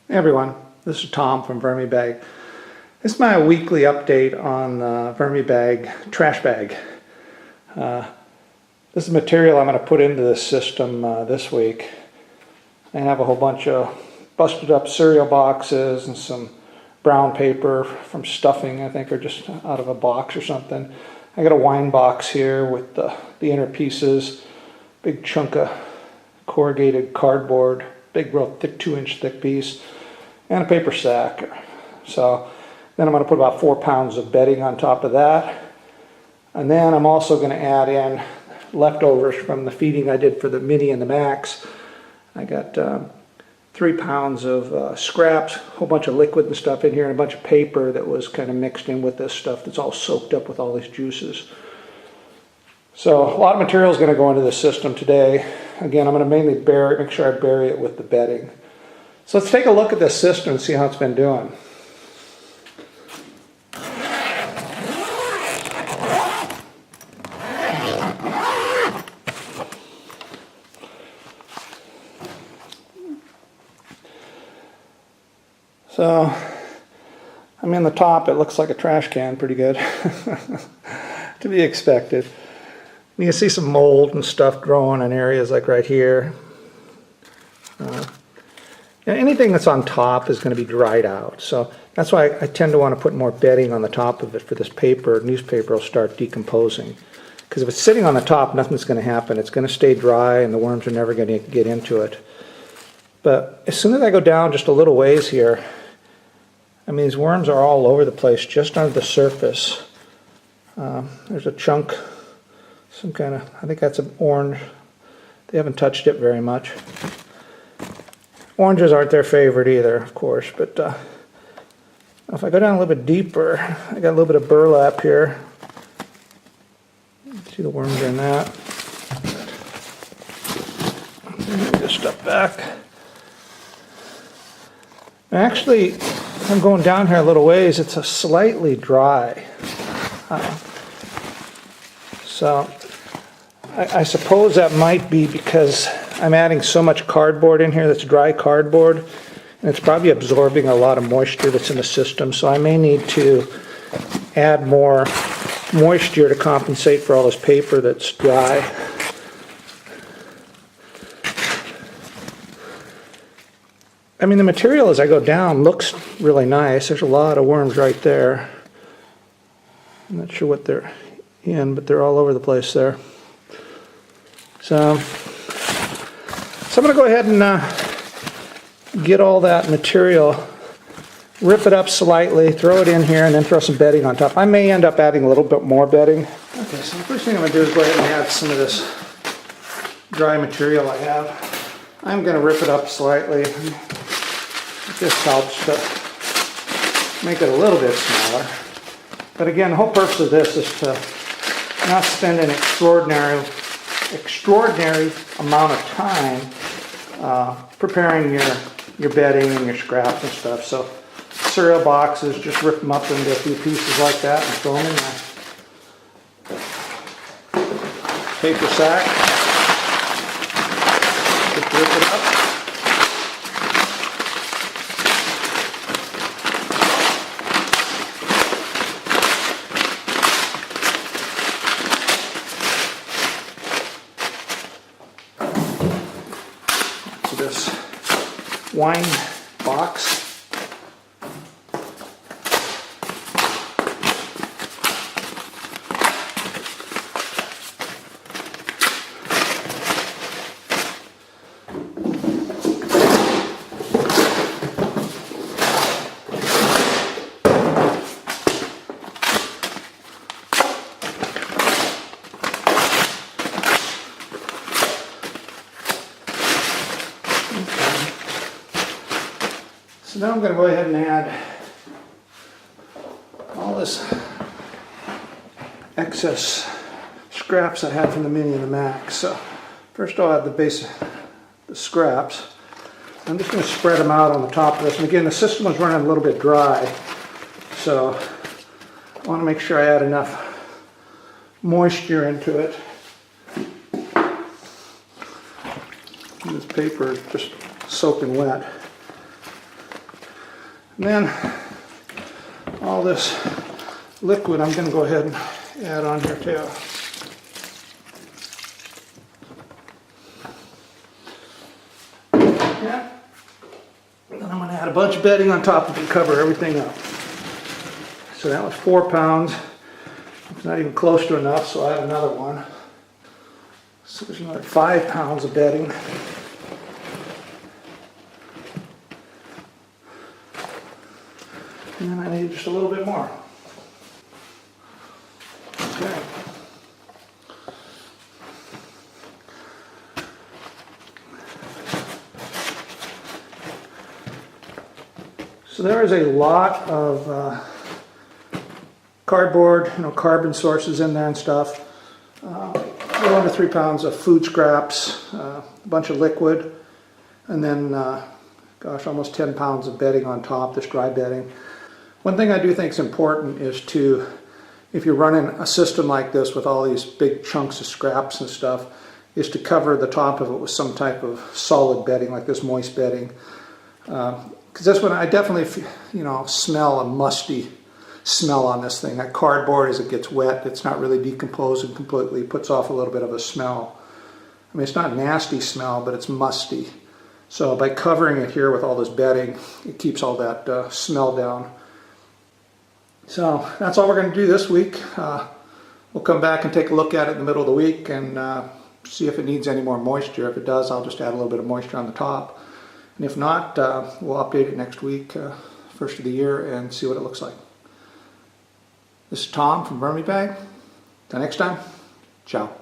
Hey everyone, this is Tom from VermiBag. This is my weekly update on the VermiBag trash bag. This is material I'm going to put into this system this week. I have a whole bunch of busted up cereal boxes and some brown paper from stuffing, I think, or just out of a box or something. I got a wine box here with the inner pieces, big chunk of corrugated cardboard, big real thick 2-inch thick piece, and a paper sack. So then I'm going to put about 4 pounds of bedding on top of that. And then I'm also going to add in leftovers from the feeding I did for the Mini and the Max. I got 3 pounds of scraps, a whole bunch of liquid and stuff in here, and a bunch of paper that was kind of mixed in with this stuff that's all soaked up with all these juices. So a lot of material is going to go into this system today. Again, I'm going to mainly make sure I bury it with the bedding. So let's take a look at this system and see how it's been doing. So, I mean, the top, it looks like a trash can, pretty good, to be expected. You can see some mold and stuff growing in areas like right here. Anything that's on top is going to be dried out, so that's why I tend to want to put more bedding on the top of it for this paper. Newspaper will start decomposing, because if it's sitting on the top, nothing's going to happen. It's going to stay dry and the worms are never going to get into it. But as soon as I go down just a little ways here, I mean, these worms are all over the place just under the surface. There's a chunk, some kind of, I think that's an orange. They haven't touched it very much. Oranges aren't their favorite either, of course, but if I go down a little bit deeper, I got a little bit of burlap here. See the worms in that. Move this stuff back. Actually, I'm going down here a little ways, it's a slightly dry. So I suppose that might be because I'm adding so much cardboard in here that's dry cardboard, and it's probably absorbing a lot of moisture that's in the system, so I may need to add more moisture to compensate for all this paper that's dry. I mean, the material as I go down looks really nice. There's a lot of worms right there. I'm not sure what they're in, but they're all over the place there. So I'm going to go ahead and get all that material, rip it up slightly, throw it in here, and then throw some bedding on top. I may end up adding a little bit more bedding. Okay, so the first thing I'm going to do is go ahead and add some of this dry material I have. I'm going to rip it up slightly. This helps to make it a little bit smaller. But again, the whole purpose of this is to not spend an extraordinary amount of time preparing your bedding and your scraps and stuff. So cereal boxes, just rip them up into a few pieces like that and throw them in there. Paper sack, just rip it up. This wine box. So now I'm going to go ahead and add all this excess scraps I had from the Mini and the Max. So first I'll add the scraps. I'm just going to spread them out on the top of this. And again, the system was running a little bit dry, so I want to make sure I add enough moisture into it. And this paper is just soaking wet. And then all this liquid I'm going to go ahead and add on here too. Yeah. And I'm going to add a bunch of bedding on top of it to cover everything up. So that was 4 pounds. It's not even close to enough, so I add another one. So there's another 5 pounds of bedding. And then I need just a little bit more. Okay. So there is a lot of cardboard, carbon sources in there and stuff. A little under 3 pounds of food scraps, a bunch of liquid, and then, gosh, almost 10 pounds of bedding on top, this dry bedding. One thing I do think is important is to, if you're running a system like this with all these big chunks of scraps and stuff, is to cover the top of it with some type of solid bedding, like this moist bedding. Because this one, I definitely, smell a musty smell on this thing. That cardboard, as it gets wet, it's not really decomposing completely. It puts off a little bit of a smell. I mean, it's not a nasty smell, but it's musty. So by covering it here with all this bedding, it keeps all that smell down. So that's all we're going to do this week. We'll come back and take a look at it in the middle of the week and see if it needs any more moisture. If it does, I'll just add a little bit of moisture on the top. And if not, we'll update it next week, first of the year, and see what it looks like. This is Tom from VermiBag. Till next time, ciao.